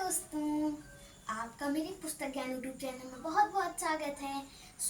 दोस्तों, आपका मेरे पुस्तक ज्ञान यूट्यूब चैनल में बहुत बहुत स्वागत है।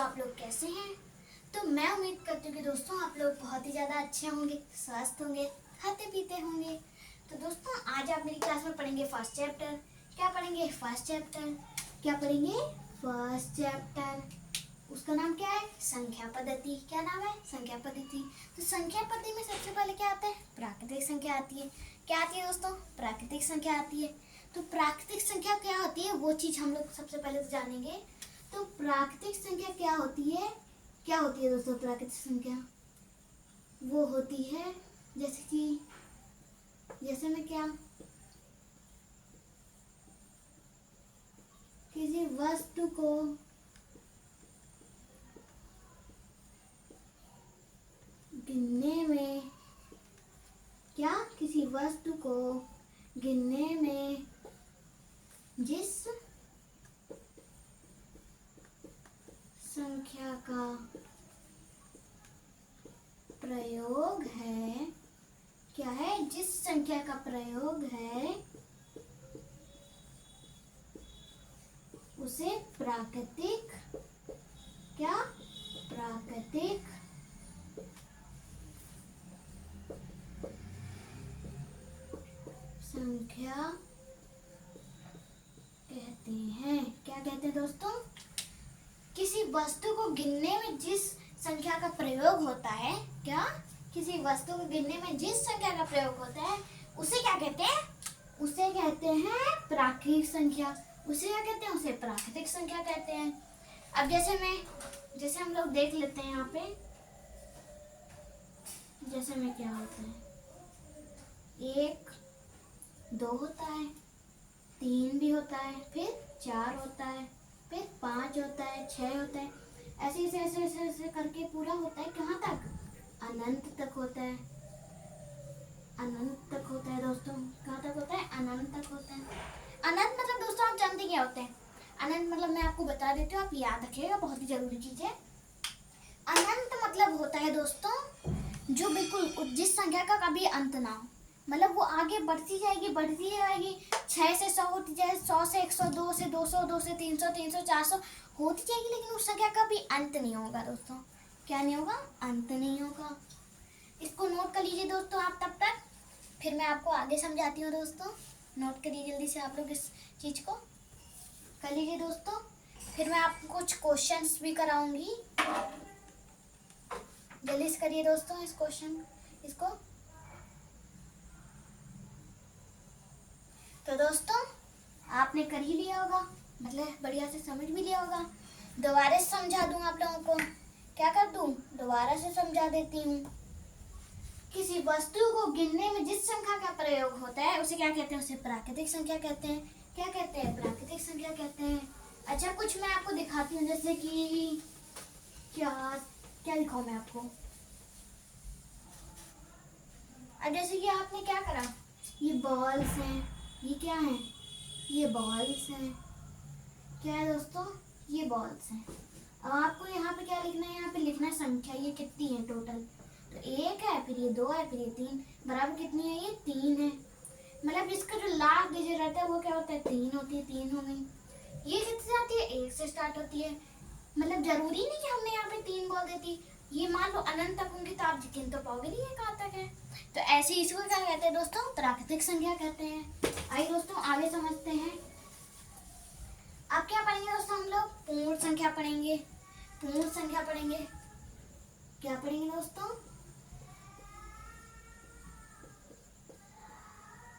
आप लोग कैसे हैं? तो मैं उम्मीद करती हूँ कि दोस्तों आप लोग बहुत ही ज़्यादा अच्छे होंगे, स्वस्थ होंगे, खाते पीते होंगे। तो दोस्तों आज आप मेरी क्लास में पढ़ेंगे फर्स्ट चैप्टर। क्या पढ़ेंगे? First chapter. क्या पढ़ेंगे? First chapter. उसका नाम क्या है? संख्या पद्धति। क्या नाम है? संख्या पद्धति। तो संख्या पद्धति में सबसे पहले क्या आता है? प्राकृतिक संख्या आती है। क्या आती है दोस्तों? प्राकृतिक संख्या आती है। तो प्राकृतिक संख्या क्या होती है वो चीज हम लोग सबसे पहले तो जानेंगे। तो प्राकृतिक संख्या क्या होती है? क्या होती है दोस्तों प्राकृतिक संख्या? वो होती है जैसे में क्या, किसी वस्तु को गिनने में, क्या, किसी वस्तु को गिनने में जिस संख्या का प्रयोग है, क्या है? जिस संख्या का प्रयोग है उसे प्राकृतिक, क्या, प्राकृतिक संख्या कहते हैं। क्या कहते हैं दोस्तों? किसी वस्तु को गिनने में जिस संख्या का प्रयोग होता है, क्या, किसी वस्तु को गिनने में जिस संख्या का प्रयोग होता है उसे क्या कहते हैं? उसे कहते हैं प्राकृतिक संख्या। उसे क्या कहते हैं? उसे प्राकृतिक संख्या कहते हैं। अब जैसे हम लोग देख लेते हैं यहाँ पे, जैसे में क्या होता है, 1 2 होता है, 3 भी होता है, फिर 4 होता है, फिर 5 होता है, 6 होता है, ऐसे करके पूरा होता है। कहाँ तक? अनंत तक होता है। अनंत तक होता है दोस्तों। कहाँ तक होता है? अनंत तक होता है। अनंत मतलब दोस्तों आप जानते क्या होते हैं? अनंत मतलब मैं आपको बता देती हूँ, आप याद रखिएगा, बहुत ही जरूरी चीज है। अनंत मतलब होता है दोस्तों जो बिल्कुल जिस संख्या का कभी अंत ना हो, मतलब वो आगे बढ़ती जाएगी 6 से 100 होती जाए, 100 से 100, 2 से 200, 2 से 300, 300 400 होती जाएगी, लेकिन उस संख्या का भी अंत नहीं होगा दोस्तों। क्या नहीं होगा? अंत नहीं होगा। इसको नोट कर लीजिए दोस्तों आप तब तक, फिर मैं आपको आगे समझाती हूँ दोस्तों। नोट करिए जल्दी से आप लोग इस चीज को कर लीजिए दोस्तों, फिर मैं आपको कुछ क्वेश्चंस भी कराऊंगी। जल्दी से करिए दोस्तों इस क्वेश्चन इसको। तो दोस्तों आपने कर ही लिया होगा, मतलब बढ़िया से समझ भी लिया होगा। दोबारा से समझा दूं आप लोगों को? क्या कर दूं? दोबारा से समझा देती हूँ। किसी वस्तु को गिनने में जिस संख्या का प्रयोग होता है उसे क्या कहते हैं? उसे प्राकृतिक संख्या कहते हैं। क्या कहते हैं? प्राकृतिक संख्या कहते हैं। अच्छा कुछ मैं आपको दिखाती हूँ, जैसे कि क्या क्या दिखाऊं मैं आपको? अब जैसे कि आपने क्या करा, ये बॉल्स हैं, ये क्या है? ये बॉल्स हैं। क्या है दोस्तों? ये बॉल्स हैं। अब आपको यहाँ पे क्या लिखना है? यहाँ पे लिखना है संख्या, ये कितनी है टोटल। तो 1 है, फिर ये 2 है, फिर ये 3, बराबर कितनी है? ये 3 है। मतलब इसका जो लास्ट डिजिट रहता है वो क्या होता है? 3 होती है। 3 हो गई। ये कितने से आती है? 1 से स्टार्ट होती है। मतलब जरूरी नहीं कि हमने यहाँ पे 3 बोल देती, ये मान लो अनंत तक होंगी तो आप गिन तो पाओगे नहीं ये कहाँ तक है। तो ऐसे इसको क्या कहते हैं दोस्तों? प्राकृतिक संख्या कहते हैं। आइए दोस्तों आगे समझते हैं। अब क्या पढ़ेंगे दोस्तों? हम लोग पूर्ण संख्या पढ़ेंगे। पूर्ण संख्या पढ़ेंगे। क्या पढ़ेंगे दोस्तों?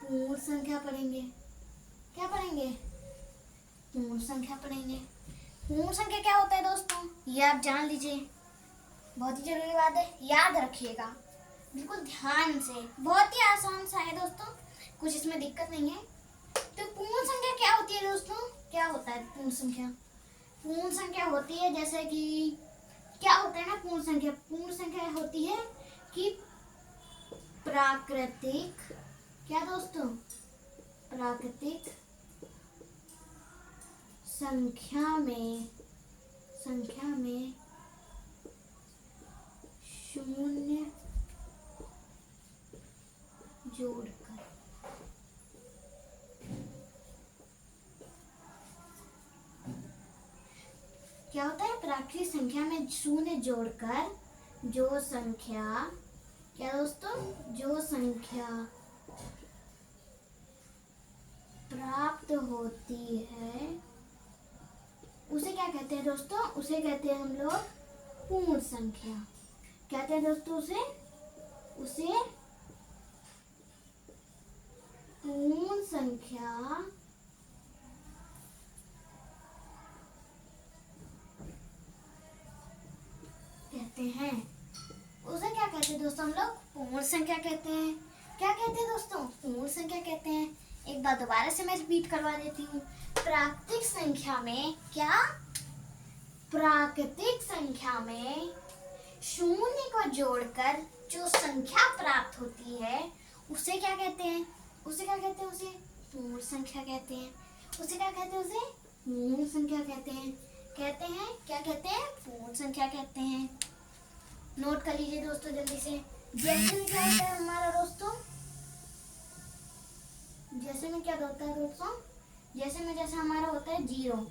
पूर्ण संख्या पढ़ेंगे। क्या पढ़ेंगे? पूर्ण संख्या पढ़ेंगे। पूर्ण संख्या क्या होता है दोस्तों? ये आप जान लीजिए, बहुत ही जरूरी बात है, याद रखिएगा बिल्कुल ध्यान से। बहुत ही आसान सा है दोस्तों, कुछ इसमें दिक्कत नहीं है। तो पूर्ण संख्या क्या होती है दोस्तों? क्या होता है पूर्ण संख्या? पूर्ण संख्या होती है जैसे कि क्या होता है ना, पूर्ण संख्या, पूर्ण संख्या होती है कि प्राकृतिक, क्या दोस्तों? प्राकृतिक संख्या में शून्य जोड़कर क्या होता है, प्राकृतिक संख्या में शून्य जोड़कर जो संख्या, क्या दोस्तों, जो संख्या प्राप्त होती है उसे क्या कहते हैं दोस्तों, उसे कहते हैं हम लोग पूर्ण संख्या। कहते हैं दोस्तों उसे पूर्ण संख्या कहते हैं। उसे क्या कहते हैं दोस्तों, हम लोग पूर्ण संख्या कहते हैं। क्या कहते हैं दोस्तों, पूर्ण संख्या कहते हैं। एक बार दोबारा से मैं रिपीट करवा देती हूँ। प्राकृतिक संख्या में क्या, प्राकृतिक संख्या में शून्य को जोड़कर जो संख्या प्राप्त होती है उसे क्या कहते हैं, उसे क्या कहते हैं, उसे पूर्ण संख्या कहते हैं। उसे क्या कहते हैं, उसे पूर्ण संख्या कहते हैं। कहते हैं क्या कहते हैं, पूर्ण संख्या कहते हैं। नोट कर लीजिए दोस्तों जल्दी से। जैसे में क्या होता है हमारा दोस्तों, जैसे में क्या होता है दोस्तों, जैसे हमारा होता है 0,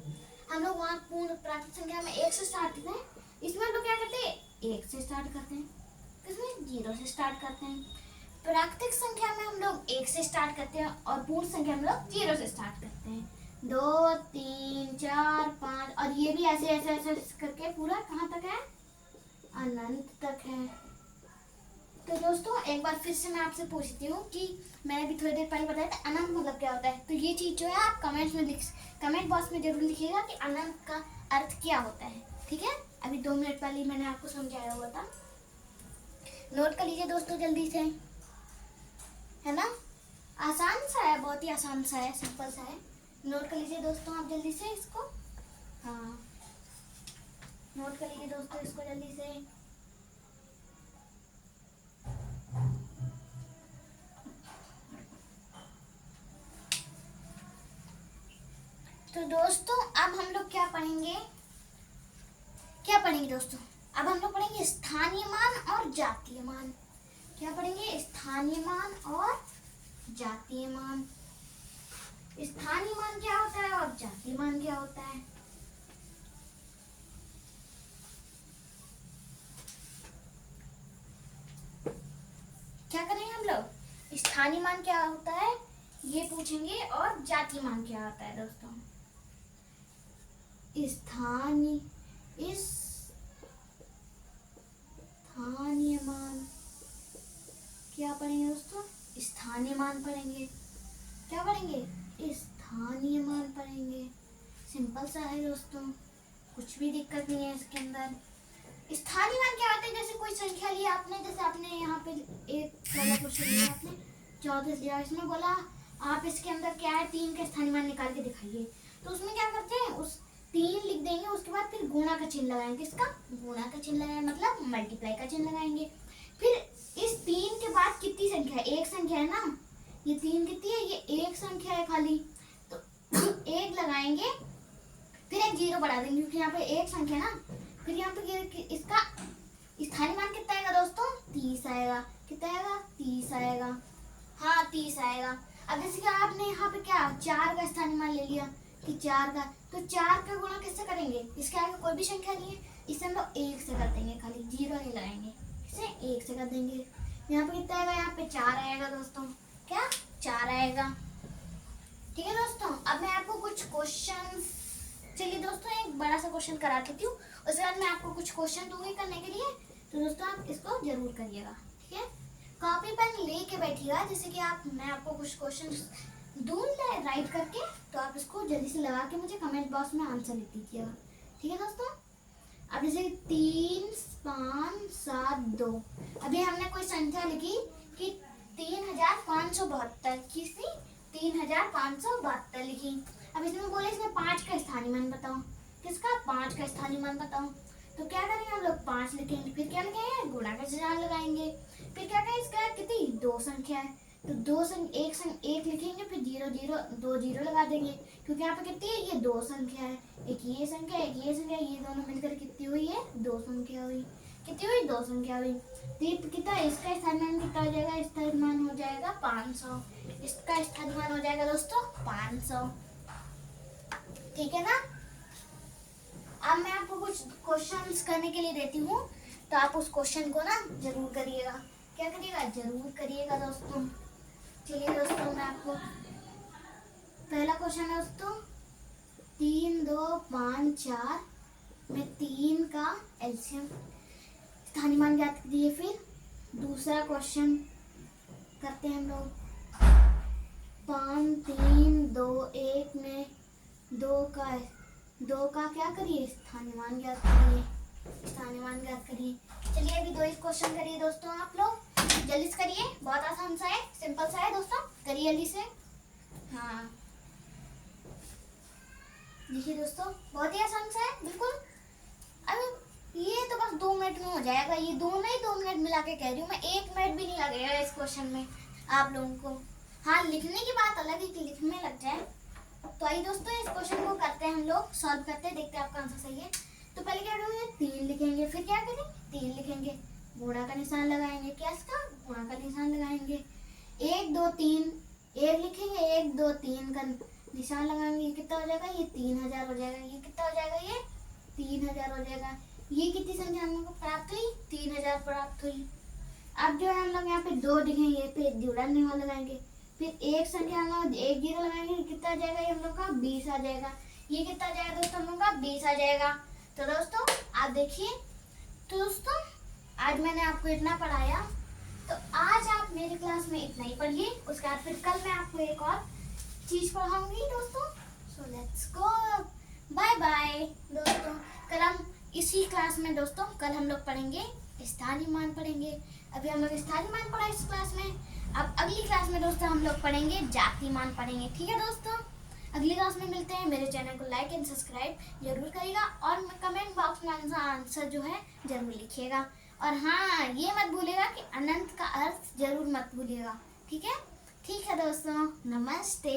हम लोग वहाँ पूर्ण प्राकृतिक संख्या में 1 से स्टार्ट करते हैं। इसमें हम लोग क्या करते हैं, 1 से स्टार्ट करते हैं। किसमें, 0 से स्टार्ट करते हैं। प्राकृतिक संख्या में हम लोग 1 से स्टार्ट करते हैं और पूर्ण संख्या में हम लोग 0 से स्टार्ट करते हैं। 2 3 4 5 और ये भी ऐसे ऐसे ऐसे करके पूरा कहाँ तक है, अनंत तक है। तो दोस्तों एक बार फिर से मैं आपसे पूछती हूँ कि मैंने भी थोड़ी देर पहले बताया था अनंत मतलब क्या होता है। तो ये चीज जो है आप कमेंट बॉक्स में जरूर लिखिएगा कि अनंत का अर्थ क्या होता है। ठीक है, अभी 2 मिनट पहले मैंने आपको समझाया हुआ था। नोट कर लीजिए दोस्तों जल्दी से, है ना। आसान सा है, बहुत ही आसान सा है, सिंपल सा है। नोट कर लीजिए दोस्तों आप जल्दी से इसको। हाँ, नोट कर लीजिए दोस्तों इसको जल्दी से। तो दोस्तों अब हम लोग क्या पढ़ेंगे, दोस्तों, अब हम लोग पढ़ेंगे स्थानीय मान और जातीय मान। क्या पढ़ेंगे, स्थानीय मान और जातीय मान। स्थानीय मान क्या होता है और जातीय मान क्या होता है। क्या करेंगे हम लोग, स्थानीय मान क्या होता है ये पूछेंगे और जातीय मान क्या होता है दोस्तों। स्थानीय मान क्या पढ़ेंगे दोस्तों, स्थानीय मान पढ़ेंगे। क्या पढ़ेंगे, स्थानीय मान पढ़ेंगे। सिंपल सा है दोस्तों, कुछ भी दिक्कत नहीं है इसके अंदर। स्थानीय मान क्या होते हैं, जैसे कोई संख्या लिया आपने, जैसे आपने यहाँ पे एक वाला क्वेश्चन लिया आपने 34 लिया, इसमें बोला आप इसके अंदर क्या है 3 का स्थानीय मान निकाल के दिखाइए। तो उसमें क्या करते हैं, उस 3 लिख देंगे, उसके बाद फिर गुणा का चिन्ह लगाएंगे। किसका, गुणा का चिन्ह लगाएंगे, मतलब मल्टीप्लाई का चिन्ह लगाएंगे। फिर इस 3 के बाद कितनी संख्या है, एक संख्या है ना, ये 3 कितनी है, ये एक संख्या है खाली, तो 1 लगाएंगे, फिर एक 0 बढ़ा देंगे क्योंकि यहाँ पे एक संख्या है ना। फिर यहाँ पे इसका स्थानीय मान कितना आएगा दोस्तों, 30 आएगा। कितना आएगा, 30 आएगा। हाँ 30 आएगा। अब जैसे कि आपने यहाँ पे क्या 4 का स्थानीय मान ले लिया कि 4 का, तो 4 का गुणा किससे करेंगे, इसके आगे कोई भी संख्या नहीं है, इसे हम लोग 1 से कर देंगे, खाली 0 नहीं लगाएंगे, इसे 1 से कर देंगे। यहाँ पे कितना आएगा, यहाँ पे 4 आएगा दोस्तों। क्या, 4 आएगा। ठीक है दोस्तों, अब मैं आपको कुछ क्वेश्चन, चलिए दोस्तों एक बड़ा सा क्वेश्चन करा देती हूँ, उसके बाद मैं आपको कुछ क्वेश्चन दूंगी करने के लिए। तो दोस्तों आप इसको जरूर करिएगा। ठीक है, कॉपी पेन लेके बैठिएगा, जैसे कि मैं आपको कुछ क्वेश्चन दूँ राइट करके, तो आप इसको जल्दी से लगा के मुझे कमेंट बॉक्स में आंसर लिख दीजिएगा। ठीक है दोस्तों, अब जैसे 3 5 7 2, अभी हमने कोई संख्या लिखी कि 3572, किसी 3572 लिखी। अब इसमें बोले इसमें 5 का स्थानीय मान बताओ, किसका, 5 का स्थानीय मान बताओ। तो क्या करेंगे हम लोग, 5 लिखेंगे, फिर क्या लिखेंगे, गुणा का चिन्ह लगाएंगे। फिर क्या करेंगे, इसका कितनी 2 संख्या है, तो 1 लिखेंगे, फिर 0 0 2 0 लगा देंगे क्योंकि यहाँ पे कितनी है, ये 2 संख्या है, एक ये संख्या एक ये संख्या, ये दोनों मिलकर कितनी हुई है, 2 संख्या हुई। कितनी हुई, 2 संख्या हुई। तो कितना, इसका स्थानीय मान कितना हो जाएगा, स्थानीय मान हो जाएगा 500। इसका स्थानीय मान हो जाएगा दोस्तों 500। ठीक है ना। अब मैं आपको कुछ क्वेश्चंस करने के लिए देती हूँ, तो आप उस क्वेश्चन को ना जरूर करिएगा। क्या करिएगा? जरूर करिएगा दोस्तों। चलिए दोस्तों, मैं आपको पहला क्वेश्चन है दोस्तों, 3 2 5 4 में 3 का एलसीएम स्थानीय मान ज्ञात कीजिए। फिर दूसरा क्वेश्चन करते हैं हम लोग, 5 3 2 1 में 2 का क्या करिए? स्थानीय मान ज्ञात करिए। स्थानीय मान ज्ञात करिए। चलिए अभी 2 क्वेश्चन करिए दोस्तों, आप लोग जल्दी से करिए, बहुत आसान सा है, सिंपल सा है दोस्तों, करिए जल्दी से। हाँ देखिए दोस्तों, बहुत ही आसान सा है बिल्कुल। अभी ये तो बस 2 मिनट में हो जाएगा, ये दोनों ही 2 मिनट मिला के कह रही हूँ मैं, 1 मिनट भी नहीं लगेगा इस क्वेश्चन में आप लोगों को। हाँ, लिखने की बात अलग है कि लिखने लग जाए। तो आइए दोस्तों, इस क्वेश्चन को करते हैं हम लोग, सॉल्व करते हैं, देखते हैं आपका आंसर सही है। तो पहले क्या करेंगे? 3 लिखेंगे, फिर क्या करेंगे? 3 लिखेंगे, गुणा का निशान लगाएंगे। क्या इसका? गुणा का निशान लगाएंगे। 1 2 3 1 लिखेंगे, 1 2 3 का निशान लगाएंगे। ये कितना हो जाएगा? ये 3000 हो जाएगा। ये कितना हो जाएगा? ये 3000 हो जाएगा। ये कितनी संख्या हम लोग को प्राप्त हुई? 3000 प्राप्त हुई। अब जो है हम लोग यहाँ पे 2 लिखेंगे, फिर जुड़ा निशान लगाएंगे, फिर एक संख्या हम लोग 1 0 लगाएंगे। कितना आ जाएगा? ये हम लोग का 20 आ जाएगा। ये कितना आ जाएगा दोस्तों? हम लोग का 20 आ जाएगा। तो दोस्तों आप देखिए, तो दोस्तों आज मैंने आपको इतना पढ़ाया, तो आज आप मेरी क्लास में इतना ही पढ़िए। उसके बाद फिर कल मैं आपको एक और चीज पढ़ाऊंगी दोस्तों। So let's go, bye bye दोस्तों। कल हम इसी क्लास में दोस्तों, कल हम लोग पढ़ेंगे स्थानीय मान पढ़ेंगे। अभी हम लोग स्थानीय मान पढ़ा इस क्लास में। अब अगली क्लास में दोस्तों हम लोग पढ़ेंगे जाति मान पढ़ेंगे। ठीक है दोस्तों, अगली क्लास में मिलते हैं। मेरे चैनल को लाइक एंड सब्सक्राइब जरूर करिएगा, और कमेंट बॉक्स में आंसर जो है जरूर लिखिएगा। और हाँ, ये मत भूलिएगा कि अनंत का अर्थ जरूर मत भूलिएगा। ठीक है? ठीक है दोस्तों, नमस्ते।